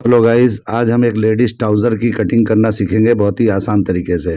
Hello guys, आज हम एक लेडीज ट्राउज़र की कटिंग करना सीखेंगे बहुत ही आसान तरीके से।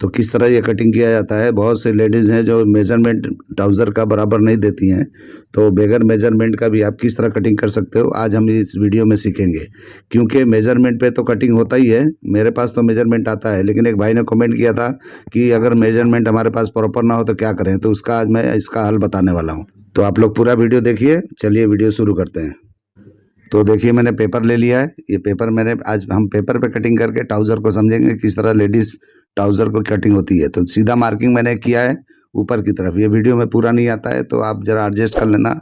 तो किस तरह ये कटिंग किया जाता है। बहुत से लेडीज़ हैं जो मेजरमेंट ट्राउज़र का बराबर नहीं देती हैं, तो बगैर मेजरमेंट का भी आप किस तरह कटिंग कर सकते हो आज हम इस वीडियो में सीखेंगे। क्योंकि मेजरमेंट पे तो कटिंग होता ही है, मेरे पास तो मेजरमेंट आता है, लेकिन एक भाई ने कमेंट किया था कि अगर मेजरमेंट हमारे पास प्रॉपर ना हो तो क्या करें। तो उसका आज मैं इसका हल बताने वाला हूँ। तो आप लोग पूरा वीडियो देखिए। चलिए वीडियो शुरू करते हैं। तो देखिए मैंने पेपर ले लिया है। ये पेपर मैंने आज हम पेपर पे कटिंग करके ट्राउज़र को समझेंगे किस तरह लेडीज़ ट्राउज़र को कटिंग होती है। तो सीधा मार्किंग मैंने किया है ऊपर की तरफ। ये वीडियो में पूरा नहीं आता है तो आप ज़रा एडजस्ट कर लेना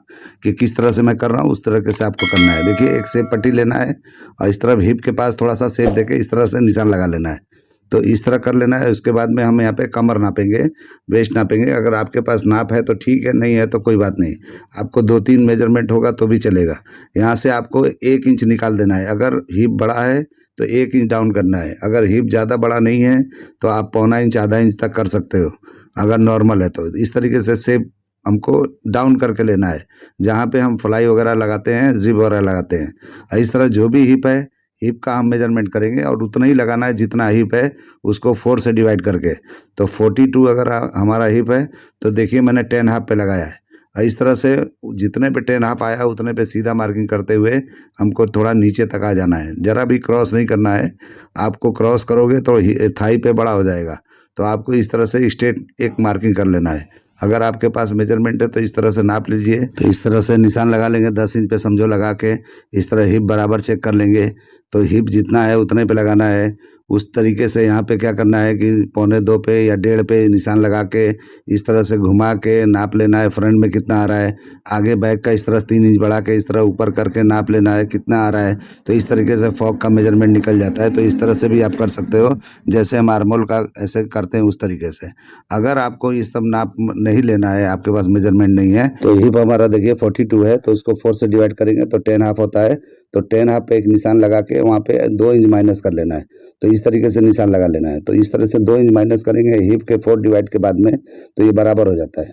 कि किस तरह से मैं कर रहा हूँ, उस तरीके से आपको करना है। देखिए एक सेब पट्टी लेना है और इस तरफ हिप के पास थोड़ा सा सेब देके इस तरह से निशान लगा लेना है। तो इस तरह कर लेना है। उसके बाद में हम यहाँ पे कमर नापेंगे, वेस्ट नापेंगे। अगर आपके पास नाप है तो ठीक है, नहीं है तो कोई बात नहीं। आपको 2-3 मेजरमेंट होगा तो भी चलेगा। यहाँ से आपको 1 इंच निकाल देना है। अगर हिप बड़ा है तो 1 इंच डाउन करना है। अगर हिप ज़्यादा बड़ा नहीं है तो आप पौना इंच आधा इंच तक कर सकते हो, अगर नॉर्मल है तो। इस तरीके से शेप हमको डाउन करके लेना है। जहाँ पे हम फ्लाई वगैरह लगाते हैं, जिप वगैरह लगाते हैं, इस तरह जो भी हिप है, हिप का हम मेजरमेंट करेंगे और उतना ही लगाना है जितना हिप है, उसको 4 से डिवाइड करके। तो 42 अगर हमारा हिप है तो देखिए मैंने 10 हाफ पे लगाया है। इस तरह से जितने पे 10 हाफ आया उतने पे सीधा मार्किंग करते हुए हमको थोड़ा नीचे तक आ जाना है। ज़रा भी क्रॉस नहीं करना है। आपको क्रॉस करोगे तो थाई पे बड़ा हो जाएगा। तो आपको इस तरह से स्ट्रेट एक मार्किंग कर लेना है। अगर आपके पास मेजरमेंट है तो इस तरह से नाप लीजिए। तो इस तरह से निशान लगा लेंगे 10 इंच पे समझो लगा के। इस तरह हिप बराबर चेक कर लेंगे। तो हिप जितना है उतने पे लगाना है। उस तरीके से यहाँ पे क्या करना है कि 1.25 पे या 1.5 पे निशान लगा के इस तरह से घुमा के नाप लेना है फ्रंट में कितना आ रहा है। आगे बैक का इस तरह 3 इंच बढ़ा के इस तरह ऊपर करके नाप लेना है कितना आ रहा है। तो इस तरीके से फॉक का मेजरमेंट निकल जाता है। तो इस तरह से भी आप कर सकते हो, जैसे हम आर्मोल का ऐसे करते हैं उस तरीके से। अगर आपको ये सब नाप नहीं लेना है, आपके पास मेजरमेंट नहीं है, तो हिप हमारा देखिए 42 है तो उसको 4 से डिवाइड करेंगे तो 10 हाफ होता है। तो 10 हाफ पे एक निशान लगा के वहाँ पे 2 इंच माइनस कर लेना है। तो इस तरीके से निशान लगा लेना है। तो इस तरह से 2 इंच माइनस करेंगे हिप के 4 डिवाइड के बाद में, तो ये बराबर हो जाता है।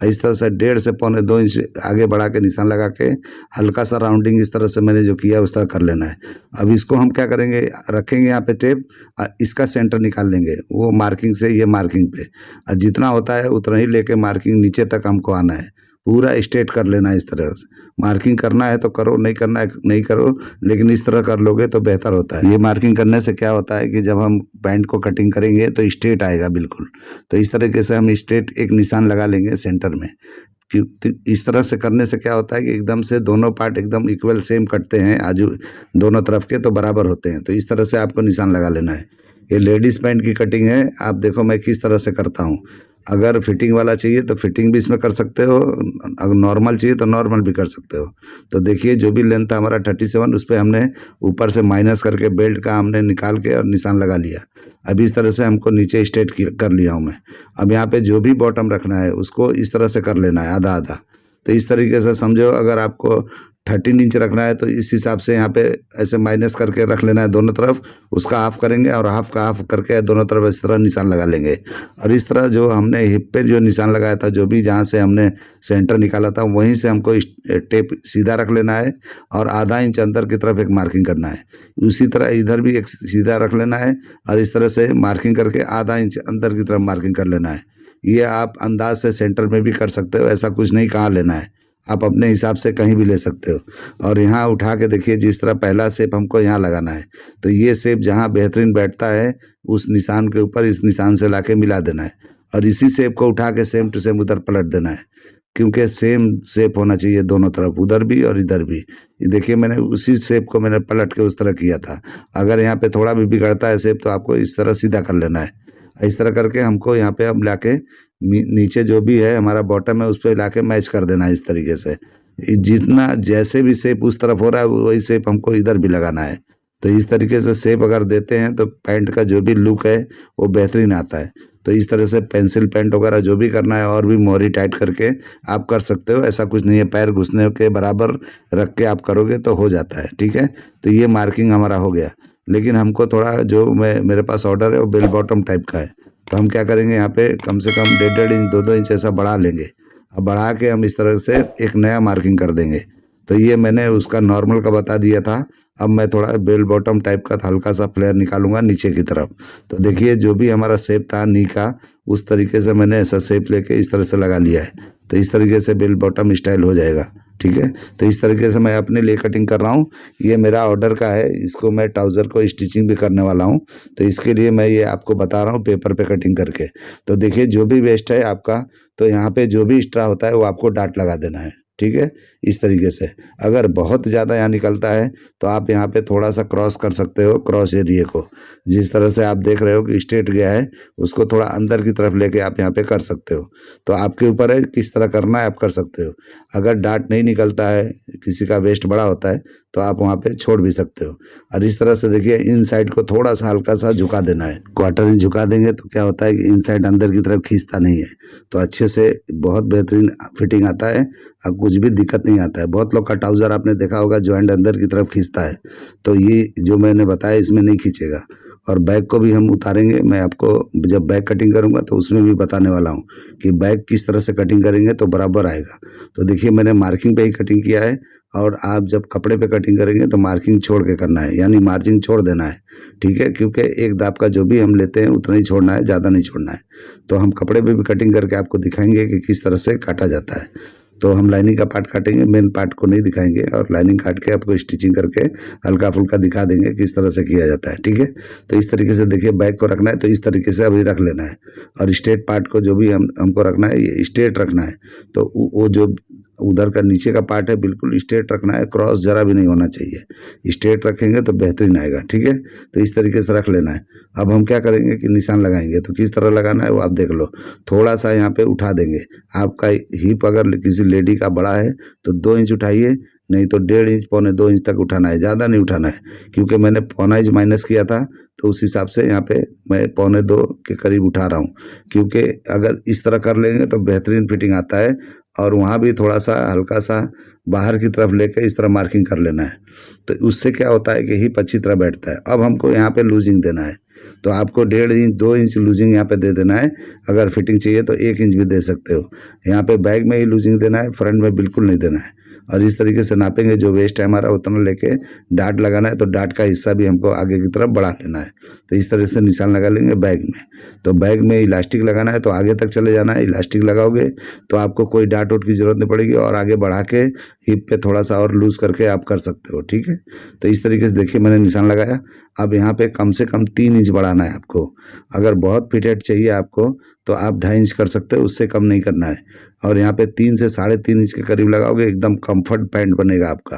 इस तरह से 1.5 से 1.25 इंच आगे बढ़ा के निशान लगा के हल्का सा राउंडिंग इस तरह से मैंने जो किया उस तरह कर लेना है। अब इसको हम क्या करेंगे, रखेंगे यहाँ पे टेप, इसका सेंटर निकाल लेंगे वो मार्किंग से ये मार्किंग पे। जितना होता है उतना ही लेके मार्किंग नीचे तक हमको आना है। पूरा स्ट्रेट कर लेना है इस तरह से। मार्किंग करना है तो करो, नहीं करना है नहीं करो, लेकिन इस तरह कर लोगे तो बेहतर होता है। ये मार्किंग करने से क्या होता है कि जब हम पैंट को कटिंग करेंगे तो स्ट्रेट आएगा बिल्कुल। तो इस तरीके से हम स्ट्रेट एक निशान लगा लेंगे सेंटर में। इस तरह से करने से क्या होता है कि एकदम से दोनों पार्ट एकदम इक्वल सेम कटते हैं, आजू दोनों तरफ के तो बराबर होते हैं। तो इस तरह से आपको निशान लगा लेना है। ये लेडीज़ पैंट की कटिंग है। आप देखो मैं किस तरह से करता हूँ। अगर फिटिंग वाला चाहिए तो फिटिंग भी इसमें कर सकते हो, अगर नॉर्मल चाहिए तो नॉर्मल भी कर सकते हो। तो देखिए जो भी लेंथ था हमारा 37, उस पर हमने ऊपर से माइनस करके बेल्ट का हमने निकाल के और निशान लगा लिया। अब इस तरह से हमको नीचे स्ट्रेट कर लिया हूँ मैं। अब यहाँ पे जो भी बॉटम रखना है उसको इस तरह से कर लेना है, आधा आधा। तो इस तरीके से समझो, अगर आपको 13 इंच रखना है तो इस हिसाब से यहाँ पे ऐसे माइनस करके रख लेना है दोनों तरफ। उसका हाफ करेंगे और हाफ का हाफ करके दोनों तरफ इस तरह निशान लगा लेंगे। और इस तरह जो हमने हिप पे जो निशान लगाया था, जो भी जहाँ से हमने सेंटर निकाला था वहीं से हमको टेप सीधा रख लेना है और आधा इंच अंदर की तरफ एक मार्किंग करना है। उसी तरह इधर भी एक सीधा रख लेना है और इस तरह से मार्किंग करके आधा इंच अंदर की तरफ मार्किंग कर लेना है। ये आप अंदाज से सेंटर में भी कर सकते हो, ऐसा कुछ नहीं कहाँ लेना है, आप अपने हिसाब से कहीं भी ले सकते हो। और यहाँ उठा के देखिए जिस तरह पहला शेप हमको यहाँ लगाना है, तो ये शेप जहाँ बेहतरीन बैठता है उस निशान के ऊपर इस निशान से लाके मिला देना है और इसी शेप को उठा के सेम टू सेम उधर पलट देना है। क्योंकि सेम शेप होना चाहिए दोनों तरफ, उधर भी और इधर भी। ये देखिए मैंने उसी शेप को मैंने पलट के उस तरह किया था। अगर यहाँ पे थोड़ा भी बिगड़ता है शेप तो आपको इस तरह सीधा कर लेना है। इस तरह करके हमको यहाँ पे अब लाके नीचे जो भी है हमारा बॉटम है उस पर लाके मैच कर देना है इस तरीके से। जितना जैसे भी शेप उस तरफ हो रहा है वही शेप हमको इधर भी लगाना है। तो इस तरीके से शेप अगर देते हैं तो पैंट का जो भी लुक है वो बेहतरीन आता है। तो इस तरह से पेंसिल पैंट वगैरह जो भी करना है और भी मोहरी टाइट करके आप कर सकते हो, ऐसा कुछ नहीं है। पैर घुसने के बराबर रख के आप करोगे तो हो जाता है, ठीक है। तो ये मार्किंग हमारा हो गया, लेकिन हमको थोड़ा जो मेरे पास ऑर्डर है वो बेल बॉटम टाइप का है। तो हम क्या करेंगे, यहाँ पे कम से कम 1.5 इंच 2-2 इंच ऐसा बढ़ा लेंगे। अब बढ़ा के हम इस तरह से एक नया मार्किंग कर देंगे। तो ये मैंने उसका नॉर्मल का बता दिया था। अब मैं थोड़ा बेल बॉटम टाइप का हल्का सा फ्लेयर निकालूंगा नीचे की तरफ। तो देखिए जो भी हमारा शेप था नी का, उस तरीके से मैंने ऐसा शेप लेके इस तरह से लगा लिया है। तो इस तरीके से बेल बॉटम स्टाइल हो जाएगा, ठीक है। तो इस तरीके से मैं अपने लिए कटिंग कर रहा हूँ। ये मेरा ऑर्डर का है, इसको मैं ट्राउज़र को स्टिचिंग भी करने वाला हूँ। तो इसके लिए मैं ये आपको बता रहा हूँ पेपर पे कटिंग करके। तो देखिए जो भी वेस्ट है आपका, तो यहाँ पे जो भी एक्स्ट्रा होता है वो आपको डाट लगा देना है, ठीक है। इस तरीके से अगर बहुत ज़्यादा यहाँ निकलता है तो आप यहाँ पे थोड़ा सा क्रॉस कर सकते हो, क्रॉस एरिया को जिस तरह से आप देख रहे हो कि स्ट्रेट गया है, उसको थोड़ा अंदर की तरफ लेके आप यहाँ पे कर सकते हो। तो आपके ऊपर है किस तरह करना है, आप कर सकते हो। अगर डाट नहीं निकलता है, किसी का वेस्ट बड़ा होता है, तो आप वहाँ पे छोड़ भी सकते हो। और इस तरह से देखिए इन साइड को थोड़ा सा हल्का सा झुका देना है। क्वार्टर इंच झुका देंगे तो क्या होता है कि इन साइड अंदर की तरफ खींचता नहीं है, तो अच्छे से बहुत बेहतरीन फिटिंग आता है। अब कुछ भी दिक्कत नहीं आता है। बहुत लोग का ट्राउज़र आपने देखा होगा जॉइंट अंदर की तरफ खींचता है, तो ये जो मैंने बताया इसमें नहीं खींचेगा। और बैक को भी हम उतारेंगे, मैं आपको जब बैक कटिंग करूंगा तो उसमें भी बताने वाला हूँ कि बैक किस तरह से कटिंग करेंगे तो बराबर आएगा। तो देखिए मैंने मार्किंग पे ही कटिंग किया है, और आप जब कपड़े पे कटिंग करेंगे तो मार्किंग छोड़ के करना है, यानी मार्जिन छोड़ देना है, ठीक है। क्योंकि एक दाब का जो भी हम लेते हैं उतना ही छोड़ना है, ज़्यादा नहीं छोड़ना है। तो हम कपड़े पे भी कटिंग करके आपको दिखाएंगे कि किस तरह से काटा जाता है। तो हम लाइनिंग का पार्ट काटेंगे, मेन पार्ट को नहीं दिखाएंगे, और लाइनिंग काट के आपको स्टिचिंग करके हल्का फुल्का दिखा देंगे किस तरह से किया जाता है, ठीक है। तो इस तरीके से देखिए बैक को रखना है तो इस तरीके से अभी रख लेना है, और स्ट्रेट पार्ट को जो भी हमको रखना है ये स्ट्रेट रखना है। तो वो जो उधर का नीचे का पार्ट है बिल्कुल स्ट्रेट रखना है, क्रॉस जरा भी नहीं होना चाहिए। स्ट्रेट रखेंगे तो बेहतरीन आएगा, ठीक है। तो इस तरीके से रख लेना है। अब हम क्या करेंगे कि निशान लगाएंगे, तो किस तरह लगाना है वो आप देख लो। थोड़ा सा यहाँ पे उठा देंगे। आपका हिप अगर किसी लेडी का बड़ा है तो 2 इंच उठाइए, नहीं तो 1.5 इंच, 1.25 इंच तक उठाना है, ज़्यादा नहीं उठाना है। क्योंकि मैंने 1.25 इंच माइनस किया था, तो उस हिसाब से यहाँ पे मैं 1.25 के करीब उठा रहा हूँ। क्योंकि अगर इस तरह कर लेंगे तो बेहतरीन फिटिंग आता है। और वहाँ भी थोड़ा सा हल्का सा बाहर की तरफ लेके इस तरह मार्किंग कर लेना है। तो उससे क्या होता है कि हिप अच्छी तरह बैठता है। अब हमको यहाँ पे लूजिंग देना है, तो आपको 1.5 इंच 2 इंच लूजिंग यहाँ पे दे देना है। अगर फिटिंग चाहिए तो 1 इंच भी दे सकते हो। यहाँ पे बैक में ही लूजिंग देना है, फ्रंट में बिल्कुल नहीं देना है। और इस तरीके से नापेंगे, जो वेस्ट है हमारा उतना लेके डाट लगाना है। तो डाट का हिस्सा भी हमको आगे की तरफ बढ़ा लेना है। तो इस तरह से निशान लगा लेंगे बैग में। तो बैग में इलास्टिक लगाना है तो आगे तक चले जाना है। इलास्टिक लगाओगे तो आपको कोई डाट वोट की जरूरत नहीं पड़ेगी, और आगे बढ़ा के हिप पे थोड़ा सा और लूज करके आप कर सकते हो, ठीक है। तो इस तरीके से देखिए मैंने निशान लगाया। अब यहाँ पे कम से कम 3 इंच बढ़ाना है आपको। अगर बहुत फिटेड चाहिए आपको तो आप 2.5 इंच कर सकते हो, उससे कम नहीं करना है। और यहाँ पे 3 से 3.5 इंच के करीब लगाओगे, एकदम कंफर्ट पैंट बनेगा आपका।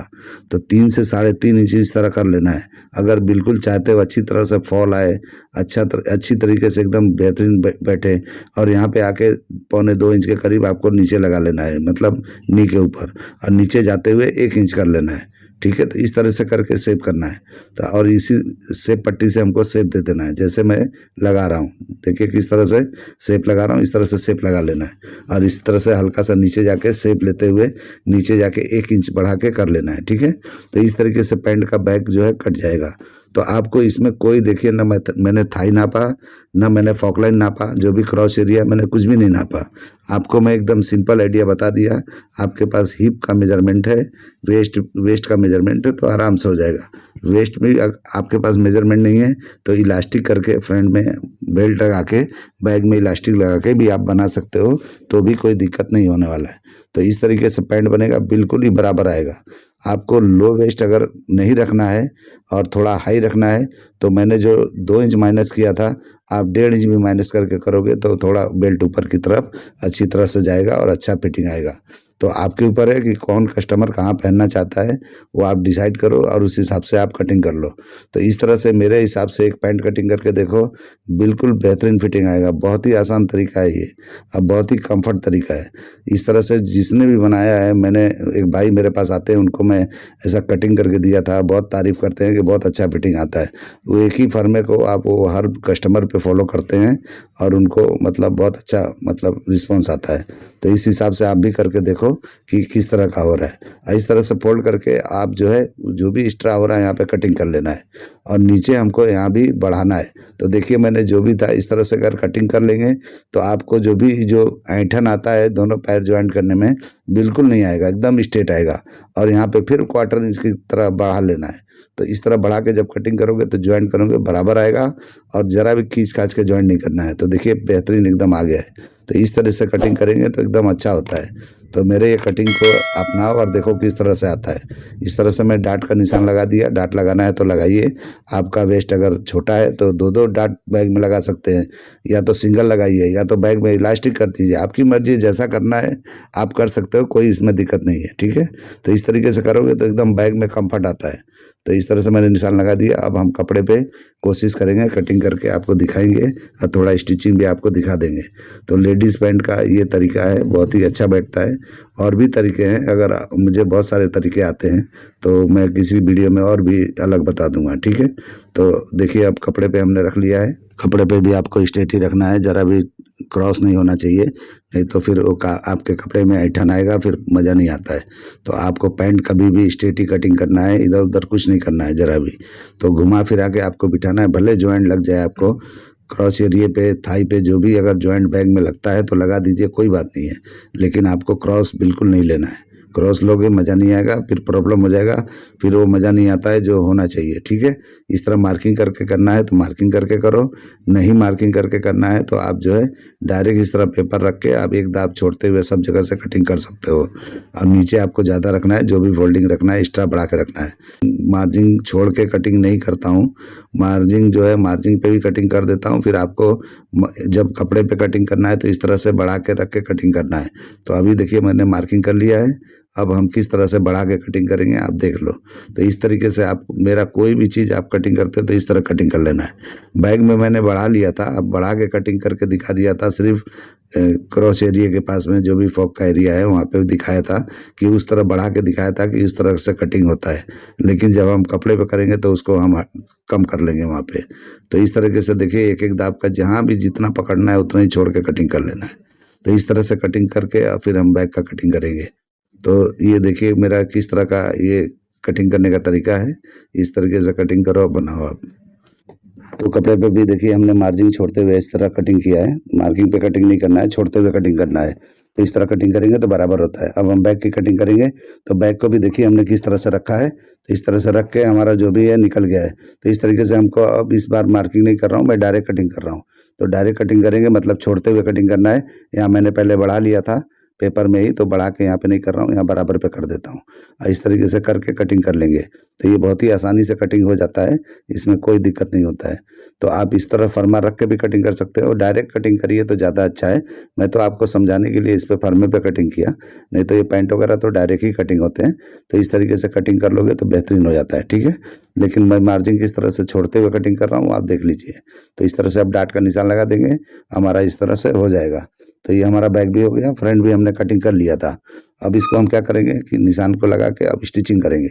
तो 3 से 3.5 इंच इस तरह कर लेना है। अगर बिल्कुल चाहते हो अच्छी तरह से फॉल आए, अच्छी तरीके से एकदम बेहतरीन बैठे, और यहाँ पे आके 1.25 इंच के करीब आपको नीचे लगा लेना है, मतलब नी के ऊपर, और नीचे जाते हुए 1 इंच कर लेना है, ठीक है। तो इस तरह से करके शेप करना है। तो और इसी शेप पट्टी से हमको शेप दे देना है, जैसे मैं लगा रहा हूँ। देखिए किस तरह से शेप लगा रहा हूँ, इस तरह से शेप लगा लेना है। और इस तरह से हल्का सा नीचे जाके शेप लेते हुए नीचे जाके 1 इंच बढ़ा के कर लेना है, ठीक है। तो इस तरीके से पैंट का बैक जो है कट जाएगा। तो आपको इसमें कोई देखिए ना मैंने थाई नापा, ना मैंने फॉकलाइन नापा, जो भी क्रॉस एरिया मैंने कुछ भी नहीं नापा। आपको मैं एकदम सिंपल आइडिया बता दिया। आपके पास हिप का मेजरमेंट है, वेस्ट का मेजरमेंट है, तो आराम से हो जाएगा। वेस्ट में आपके पास मेजरमेंट नहीं है तो इलास्टिक करके फ्रंट में बेल्ट लगा के बैग में इलास्टिक लगा के भी आप बना सकते हो, तो भी कोई दिक्कत नहीं होने वाला है। तो इस तरीके से पैंट बनेगा, बिल्कुल ही बराबर आएगा। आपको लो वेस्ट अगर नहीं रखना है और थोड़ा हाई रखना है, तो मैंने जो 2 इंच माइनस किया था, आप 1.5 इंच भी माइनस करके करोगे तो थोड़ा बेल्ट ऊपर की तरफ अच्छी तरह से जाएगा और अच्छा फिटिंग आएगा। तो आपके ऊपर है कि कौन कस्टमर कहाँ पहनना चाहता है, वो आप डिसाइड करो और उस हिसाब से आप कटिंग कर लो। तो इस तरह से मेरे हिसाब से एक पैंट कटिंग करके देखो, बिल्कुल बेहतरीन फिटिंग आएगा। बहुत ही आसान तरीका है ये, अब बहुत ही कंफर्ट तरीका है। इस तरह से जिसने भी बनाया है, मैंने एक भाई मेरे पास आते हैं, उनको मैं ऐसा कटिंग करके दिया था, बहुत तारीफ़ करते हैं कि बहुत अच्छा फिटिंग आता है। वो एक ही फर्मे को आप वो हर कस्टमर पे फॉलो करते हैं और उनको मतलब बहुत अच्छा मतलब रिस्पॉन्स आता है। तो इस हिसाब से आप भी करके देखो, देखो कि किस तरह का हो रहा है। और इस तरह से फोल्ड करके आप जो है जो भी एक्स्ट्रा हो रहा है यहाँ पे कटिंग कर लेना है और नीचे हमको यहाँ भी बढ़ाना है। तो देखिए मैंने जो भी था इस तरह से अगर कटिंग कर लेंगे तो आपको जो भी जो ऐंठन आता है दोनों पैर ज्वाइंट करने में बिल्कुल नहीं आएगा, एकदम स्ट्रेट आएगा। और यहाँ पे फिर 1/4 इंच की तरह बढ़ा लेना है। तो इस तरह बढ़ा के जब कटिंग करोगे तो ज्वाइंट करोगे बराबर आएगा और ज़रा भी खींच खाच के ज्वाइंट नहीं करना है। तो देखिए बेहतरीन एकदम आ गया है। तो इस तरह से कटिंग करेंगे तो एकदम अच्छा होता है। तो मेरे ये कटिंग को अपनाओ और देखो किस तरह से आता है। इस तरह से मैं डाट का निशान लगा दिया। डाट लगाना है तो लगाइए। आपका वेस्ट अगर छोटा है तो 2-2 डाट बैग में लगा सकते हैं, या तो सिंगल लगाइए या तो बैग में इलास्टिक कर दीजिए। आपकी मर्जी, जैसा करना है आप कर सकते हो, कोई इसमें दिक्कत नहीं है। ठीक है, तो इस तरीके से करोगे तो एकदम बैग में कंफर्ट आता है। तो इस तरह से मैंने निशान लगा दिया। अब हम कपड़े पे कोशिश करेंगे कटिंग करके आपको दिखाएंगे और थोड़ा स्टिचिंग भी आपको दिखा देंगे। तो लेडीज़ पैंट का ये तरीका है, बहुत ही अच्छा बैठता है। और भी तरीके हैं, अगर मुझे बहुत सारे तरीके आते हैं तो मैं किसी वीडियो में और भी अलग बता दूंगा। ठीक है, तो देखिए अब कपड़े पे हमने रख लिया है। कपड़े पे भी आपको स्ट्रेट ही रखना है, ज़रा भी क्रॉस नहीं होना चाहिए, नहीं तो फिर वो आपके कपड़े में ऐंठन आएगा, फिर मज़ा नहीं आता है। तो आपको पैंट कभी भी स्ट्रेट ही कटिंग करना है, इधर उधर कुछ नहीं करना है ज़रा भी। तो घुमा फिरा के आपको बिठाना है, भले जॉइंट लग जाए आपको क्रॉच एरिए पे, थाई पे, जो भी अगर जॉइंट बैग में लगता है तो लगा दीजिए, कोई बात नहीं है। लेकिन आपको क्रॉस बिल्कुल नहीं लेना है। क्रॉस लोगे मज़ा नहीं आएगा, फिर प्रॉब्लम हो जाएगा, फिर वो मज़ा नहीं आता है जो होना चाहिए। ठीक है, इस तरह मार्किंग करके करना है तो मार्किंग करके करो, नहीं मार्किंग करके करना है तो आप जो है डायरेक्ट इस तरह पेपर रख के आप एक दाब छोड़ते हुए सब जगह से कटिंग कर सकते हो। और नीचे आपको ज़्यादा रखना है, जो भी फोल्डिंग रखना है एक्स्ट्रा बढ़ा के रखना है। मार्जिन छोड़ के कटिंग नहीं करता हूँ, मार्जिन जो है मार्जिन पे भी कटिंग कर देता हूँ। फिर आपको जब कपड़े पे कटिंग करना है तो इस तरह से बढ़ा के रख के कटिंग करना है। तो अभी देखिए मैंने मार्किंग कर लिया है, अब हम किस तरह से बढ़ा के कटिंग करेंगे आप देख लो। तो इस तरीके से आप मेरा कोई भी चीज़ आप कटिंग करते हो तो इस तरह कटिंग कर लेना है। बैग में मैंने बढ़ा लिया था, अब बढ़ा के कटिंग करके दिखा दिया था। सिर्फ क्रॉच एरिया के पास में जो भी फॉक का एरिया है वहाँ पे दिखाया था कि उस तरह बढ़ा के दिखाया था कि इस तरह से कटिंग होता है। लेकिन जब हम कपड़े पे करेंगे तो उसको हम कम कर लेंगे वहाँ पे। तो इस तरीके से देखिए एक एक दाब का जहाँ भी जितना पकड़ना है उतना ही छोड़ के कटिंग कर लेना है। तो इस तरह से कटिंग करके और फिर हम बैग का कटिंग करेंगे। तो ये देखिए मेरा किस तरह का ये कटिंग करने का तरीका है। इस तरीके से कटिंग करो, बनाओ आप। तो कपड़े पे भी देखिए हमने मार्जिन छोड़ते हुए इस तरह कटिंग किया है। मार्किंग पे कटिंग नहीं करना है, छोड़ते हुए कटिंग करना है। तो इस तरह कटिंग करेंगे तो बराबर होता है। अब हम बैग की कटिंग करेंगे तो बैग को भी देखिए हमने किस तरह से रखा है। तो इस तरह से रख के हमारा जो भी है निकल गया है। तो इस तरीके से हमको अब इस बार मार्किंग नहीं कर रहा हूँ, मैं डायरेक्ट कटिंग कर रहा हूँ। तो डायरेक्ट कटिंग करेंगे मतलब छोड़ते हुए कटिंग करना है। यहाँ मैंने पहले बढ़ा लिया था पेपर में ही, तो बढ़ा के यहाँ पे नहीं कर रहा हूँ, यहाँ बराबर पे कर देता हूँ। इस तरीके से करके कटिंग कर लेंगे तो ये बहुत ही आसानी से कटिंग हो जाता है, इसमें कोई दिक्कत नहीं होता है। तो आप इस तरह फरमा रख के भी कटिंग कर सकते हो, डायरेक्ट कटिंग करिए तो ज़्यादा अच्छा है। मैं तो आपको समझाने के लिए इस पे फर्मे पे कटिंग किया, नहीं तो ये पैंट वगैरह तो डायरेक्ट ही कटिंग होते हैं। तो इस तरीके से कटिंग कर लोगे तो बेहतरीन हो जाता है। ठीक है, लेकिन मैं मार्जिन किस तरह से छोड़ते हुए कटिंग कर रहा हूँ आप देख लीजिए। तो इस तरह से आप डाट का निशान लगा देंगे, हमारा इस तरह से हो जाएगा। तो ये हमारा बैग भी हो गया, फ्रंट भी हमने कटिंग कर लिया था। अब इसको हम क्या करेंगे कि निशान को लगा के अब स्टिचिंग करेंगे।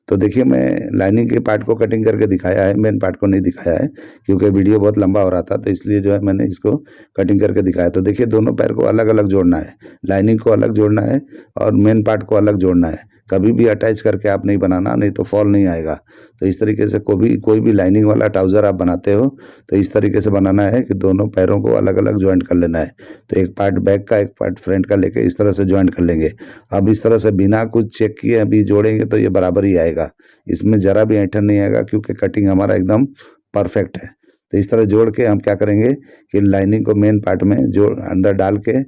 तो देखिए मैं लाइनिंग के पार्ट को कटिंग करके दिखाया है, मेन पार्ट को नहीं दिखाया है क्योंकि वीडियो बहुत लंबा हो रहा था, तो इसलिए जो है मैंने इसको कटिंग करके दिखाया। तो देखिए दोनों पैर को अलग अलग जोड़ना है, लाइनिंग को अलग जोड़ना है और मेन पार्ट को अलग जोड़ना है। कभी भी अटैच करके आप नहीं बनाना, नहीं तो फॉल नहीं आएगा। तो इस तरीके से कोई भी लाइनिंग वाला ट्राउज़र आप बनाते हो तो इस तरीके से बनाना है कि दोनों पैरों को अलग अलग ज्वाइंट कर लेना है। तो एक पार्ट बैक का एक पार्ट फ्रंट का लेके इस तरह से ज्वाइंट कर लेंगे। अब इस तरह से बिना कुछ चेक किए अभी जोड़ेंगे तो ये बराबर ही आएगा, इसमें ज़रा भी ऐंठन नहीं आएगा क्योंकि कटिंग हमारा एकदम परफेक्ट है। तो इस तरह जोड़ के हम क्या करेंगे कि लाइनिंग को मेन पार्ट में जो अंदर डाल के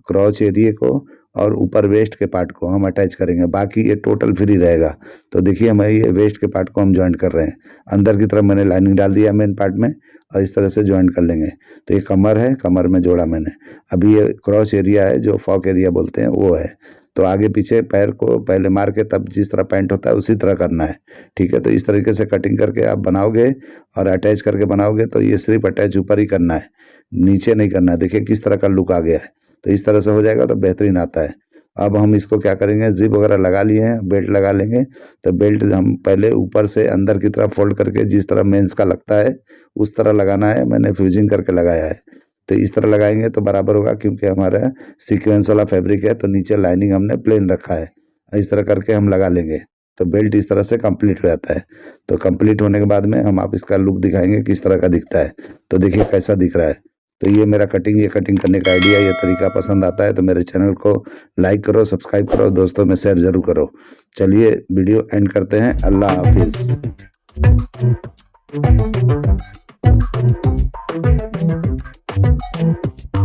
क्रॉच एरिए को और ऊपर वेस्ट के पार्ट को हम अटैच करेंगे, बाकी ये टोटल फ्री रहेगा। तो देखिए हमारे ये वेस्ट के पार्ट को हम ज्वाइंट कर रहे हैं, अंदर की तरफ मैंने लाइनिंग डाल दिया मेन पार्ट में और इस तरह से ज्वाइंट कर लेंगे। तो ये कमर है, कमर में जोड़ा मैंने। अभी ये क्रॉच एरिया है जो फॉक एरिया बोलते हैं वो है। तो आगे पीछे पैर को पहले मार के तब जिस तरह पैंट होता है उसी तरह करना है। ठीक है, तो इस तरीके से कटिंग करके आप बनाओगे और अटैच करके बनाओगे तो ये सिर्फ अटैच ऊपर ही करना है, नीचे नहीं करना है। देखिए किस तरह का लुक आ गया है। तो इस तरह से हो जाएगा तो बेहतरीन आता है। अब हम इसको क्या करेंगे, जिप वगैरह लगा लिए हैं, बेल्ट लगा लेंगे। तो बेल्ट हम पहले ऊपर से अंदर की तरफ फोल्ड करके जिस तरह मेंस का लगता है उस तरह लगाना है, मैंने फ्यूजिंग करके लगाया है। तो इस तरह लगाएंगे तो बराबर होगा, क्योंकि हमारा सीक्वेंस वाला फैब्रिक है तो नीचे लाइनिंग हमने प्लेन रखा है। इस तरह करके हम लगा लेंगे तो बेल्ट इस तरह से कंप्लीट हो जाता है। तो कंप्लीट होने के बाद में हम आप इसका लुक दिखाएंगे किस तरह का दिखता है। तो देखिए कैसा दिख रहा है। तो ये मेरा ये कटिंग करने का आइडिया, ये तरीका पसंद आता है तो मेरे चैनल को लाइक करो, सब्सक्राइब करो, दोस्तों में शेयर जरूर करो। चलिए वीडियो एंड करते हैं। अल्लाह हाफिज।